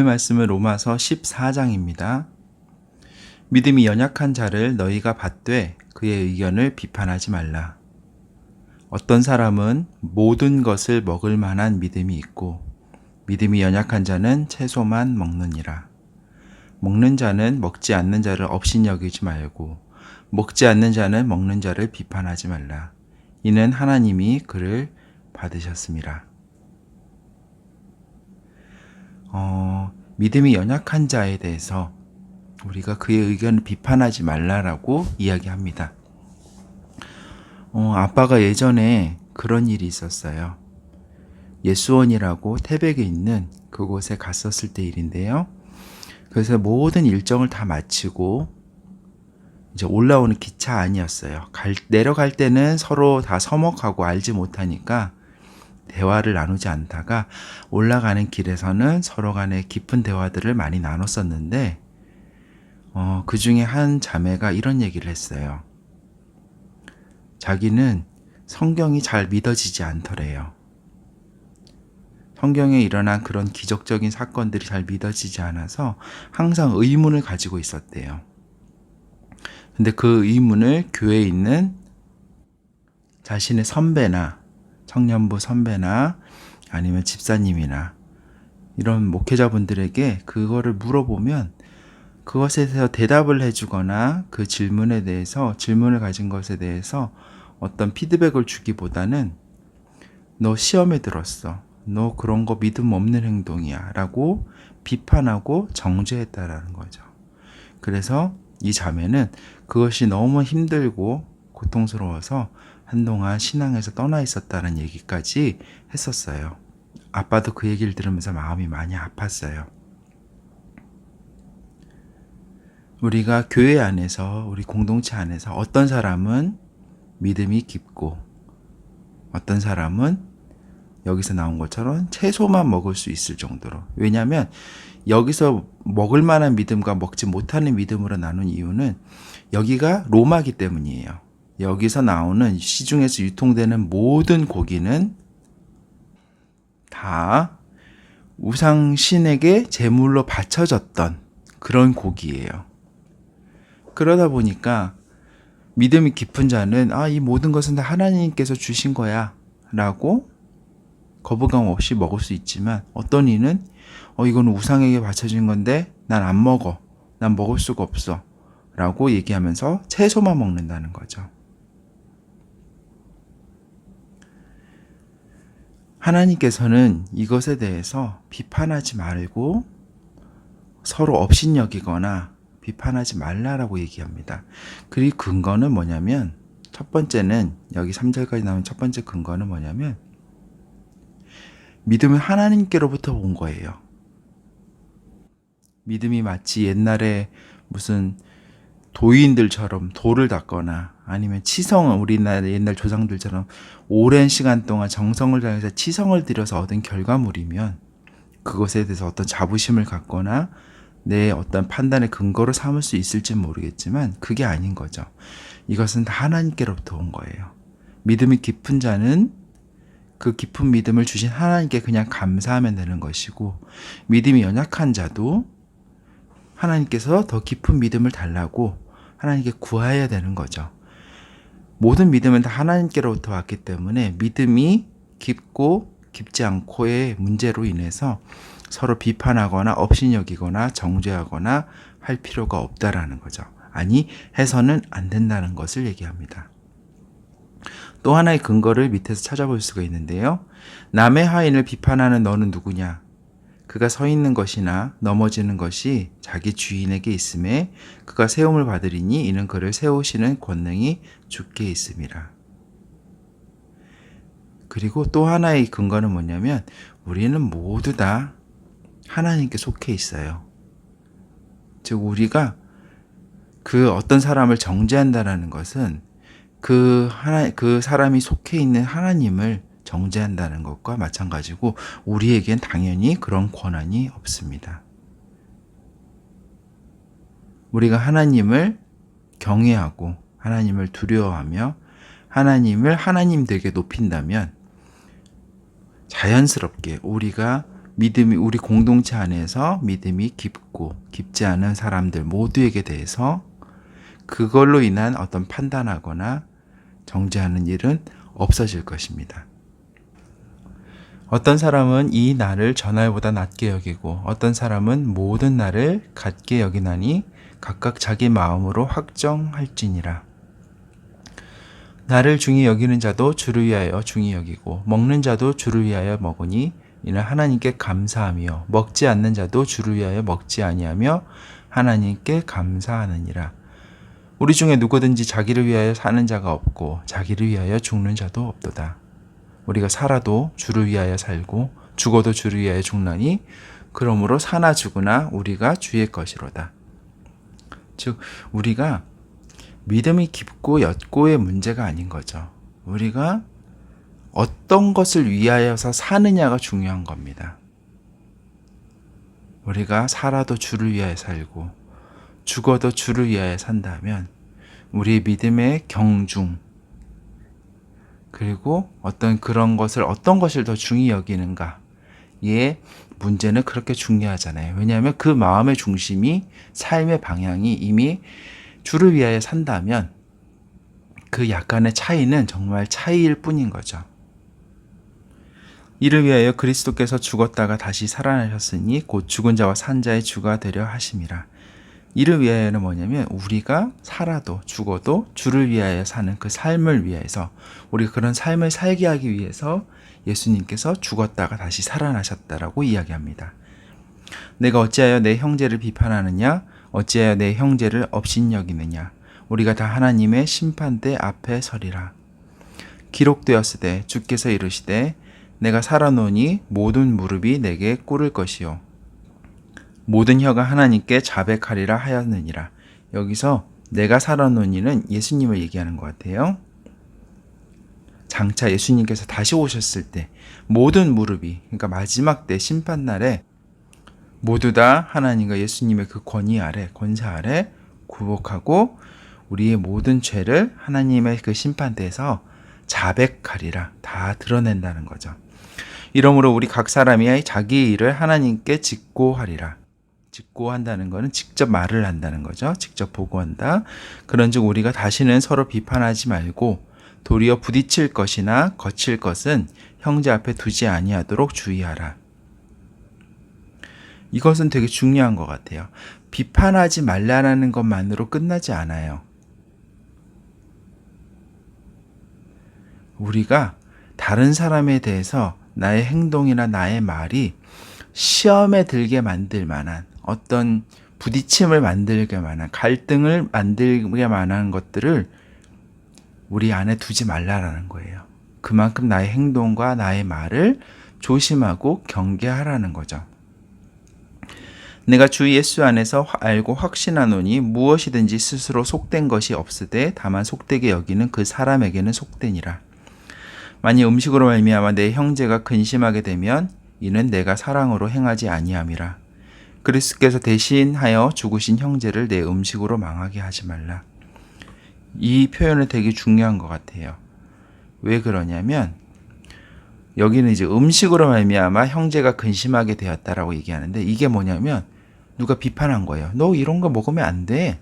말씀은 로마서 14장입니다. 믿음이 연약한 자를 너희가 받되 그의 의견을 비판하지 말라. 어떤 사람은 모든 것을 먹을 만한 믿음이 있고 믿음이 연약한 자는 채소만 먹느니라. 먹는 자는 먹지 않는 자를 업신여기지 말고 먹지 않는 자는 먹는 자를 비판하지 말라. 이는 하나님이 그를 받으셨음이라. 믿음이 연약한 자에 대해서 우리가 그의 의견을 비판하지 말라라고 이야기합니다. 아빠가 예전에 그런 일이 있었어요. 예수원이라고 태백에 있는 그곳에 갔었을 때 일인데요. 그래서 모든 일정을 다 마치고 이제 올라오는 기차 안이었어요. 내려갈 때는 서로 다 서먹하고 알지 못하니까 대화를 나누지 않다가 올라가는 길에서는 서로 간에 깊은 대화들을 많이 나눴었는데 그 중에 한 자매가 이런 얘기를 했어요. 자기는 성경이 잘 믿어지지 않더래요. 성경에 일어난 그런 기적적인 사건들이 잘 믿어지지 않아서 항상 의문을 가지고 있었대요. 근데 그 의문을 교회에 있는 자신의 선배나 청년부 선배나 아니면 집사님이나 이런 목회자분들에게 그거를 물어보면 그것에 대해서 대답을 해주거나 그 질문에 대해서 질문을 가진 것에 대해서 어떤 피드백을 주기보다는 너 시험에 들었어. 너 그런 거 믿음 없는 행동이야 라고 비판하고 정죄했다라는 거죠. 그래서 이 자매는 그것이 너무 힘들고 고통스러워서 한동안 신앙에서 떠나 있었다는 얘기까지 했었어요. 아빠도 그 얘기를 들으면서 마음이 많이 아팠어요. 우리가 교회 안에서, 우리 공동체 안에서 어떤 사람은 믿음이 깊고 어떤 사람은 여기서 나온 것처럼 채소만 먹을 수 있을 정도로. 왜냐하면 여기서 먹을 만한 믿음과 먹지 못하는 믿음으로 나눈 이유는 여기가 로마기 때문이에요. 여기서 나오는 시중에서 유통되는 모든 고기는 다 우상신에게 제물로 바쳐졌던 그런 고기예요. 그러다 보니까 믿음이 깊은 자는 이 모든 것은 다 하나님께서 주신 거야 라고 거부감 없이 먹을 수 있지만 어떤 이는 이거는 우상에게 바쳐진 건데 난 안 먹어. 난 먹을 수가 없어 라고 얘기하면서 채소만 먹는다는 거죠. 하나님께서는 이것에 대해서 비판하지 말고 서로 업신여기거나 비판하지 말라라고 얘기합니다. 그리고 근거는 뭐냐면 첫 번째는 여기 3절까지 나온 첫 번째 근거는 뭐냐면 믿음은 하나님께로부터 온 거예요. 믿음이 마치 옛날에 무슨 도인들처럼 돌을 닦거나 아니면 치성을 우리나라 옛날 조상들처럼 오랜 시간 동안 정성을 다해서 치성을 들여서 얻은 결과물이면 그것에 대해서 어떤 자부심을 갖거나 내 어떤 판단의 근거로 삼을 수 있을지 모르겠지만 그게 아닌 거죠. 이것은 다 하나님께로부터 온 거예요. 믿음이 깊은 자는 그 깊은 믿음을 주신 하나님께 그냥 감사하면 되는 것이고 믿음이 연약한 자도 하나님께서 더 깊은 믿음을 달라고 하나님께 구해야 되는 거죠. 모든 믿음은 다 하나님께로부터 왔기 때문에 믿음이 깊고 깊지 않고의 문제로 인해서 서로 비판하거나 업신여기거나 정죄하거나 할 필요가 없다라는 거죠. 아니, 해서는 안 된다는 것을 얘기합니다. 또 하나의 근거를 밑에서 찾아볼 수가 있는데요. 남의 하인을 비판하는 너는 누구냐? 그가 서 있는 것이나 넘어지는 것이 자기 주인에게 있음에 그가 세움을 받으리니 이는 그를 세우시는 권능이 주께 있음이라. 그리고 또 하나의 근거는 뭐냐면 우리는 모두 다 하나님께 속해 있어요. 즉 우리가 그 어떤 사람을 정죄한다는 것은 그 사람이 속해 있는 하나님을 정죄한다는 것과 마찬가지고 우리에겐 당연히 그런 권한이 없습니다. 우리가 하나님을 경외하고 하나님을 두려워하며 하나님을 하나님 되게 높인다면 자연스럽게 우리가 믿음이 우리 공동체 안에서 믿음이 깊고 깊지 않은 사람들 모두에게 대해서 그걸로 인한 어떤 판단하거나 정죄하는 일은 없어질 것입니다. 어떤 사람은 이 날을 전날보다 낮게 여기고 어떤 사람은 모든 날을 같게 여기나니 각각 자기 마음으로 확정할지니라. 나를 중히 여기는 자도 주를 위하여 중히 여기고 먹는 자도 주를 위하여 먹으니 이는 하나님께 감사하며 먹지 않는 자도 주를 위하여 먹지 아니하며 하나님께 감사하느니라. 우리 중에 누구든지 자기를 위하여 사는 자가 없고 자기를 위하여 죽는 자도 없도다. 우리가 살아도 주를 위하여 살고 죽어도 주를 위하여 죽나니 그러므로 사나 죽으나 우리가 주의 것이로다. 즉 우리가 믿음이 깊고 옅고의 문제가 아닌 거죠. 우리가 어떤 것을 위하여서 사느냐가 중요한 겁니다. 우리가 살아도 주를 위하여 살고 죽어도 주를 위하여 산다면 우리의 믿음의 경중 그리고 어떤 것을 더 중히 여기는가의 문제는 그렇게 중요하잖아요. 왜냐하면 그 마음의 중심이 삶의 방향이 이미 주를 위하여 산다면 그 약간의 차이는 정말 차이일 뿐인 거죠. 이를 위하여 그리스도께서 죽었다가 다시 살아나셨으니 곧 죽은 자와 산 자의 주가 되려 하심이라. 이를 위하여는 뭐냐면 우리가 살아도 죽어도 주를 위하여 사는 그 삶을 위해서 우리가 그런 삶을 살게 하기 위해서 예수님께서 죽었다가 다시 살아나셨다라고 이야기합니다. 내가 어찌하여 내 형제를 비판하느냐 어찌하여 내 형제를 업신여기느냐 우리가 다 하나님의 심판대 앞에 서리라. 기록되었으되 주께서 이르시되 내가 살아노니 모든 무릎이 내게 꿇을 것이요 모든 혀가 하나님께 자백하리라 하였느니라. 여기서 내가 살아노니는 예수님을 얘기하는 것 같아요. 장차 예수님께서 다시 오셨을 때 모든 무릎이 그러니까 마지막 때 심판날에 모두 다 하나님과 예수님의 그 권위 아래 권세 아래 굴복하고 우리의 모든 죄를 하나님의 그 심판대에서 자백하리라 다 드러낸다는 거죠. 이러므로 우리 각 사람이 자기의 일을 하나님께 직고하리라. 직고한다는 것은 직접 말을 한다는 거죠. 직접 보고한다. 그런즉 우리가 다시는 서로 비판하지 말고 도리어 부딪힐 것이나 거칠 것은 형제 앞에 두지 아니하도록 주의하라. 이것은 되게 중요한 것 같아요. 비판하지 말라는 것만으로 끝나지 않아요. 우리가 다른 사람에 대해서 나의 행동이나 나의 말이 시험에 들게 만들 만한 어떤 부딪힘을 만들게 만한 갈등을 만들게 만한 것들을 우리 안에 두지 말라라는 거예요. 그만큼 나의 행동과 나의 말을 조심하고 경계하라는 거죠. 내가 주 예수 안에서 알고 확신하노니 무엇이든지 스스로 속된 것이 없으되 다만 속되게 여기는 그 사람에게는 속되니라. 만일 음식으로 말미암아 내 형제가 근심하게 되면 이는 내가 사랑으로 행하지 아니함이라. 그리스도께서 대신하여 죽으신 형제를 내 음식으로 망하게 하지 말라. 이 표현은 되게 중요한 것 같아요. 왜 그러냐면 여기는 이제 음식으로 말미암아 형제가 근심하게 되었다라고 얘기하는데 이게 뭐냐면 누가 비판한 거예요. 너 이런 거 먹으면 안 돼.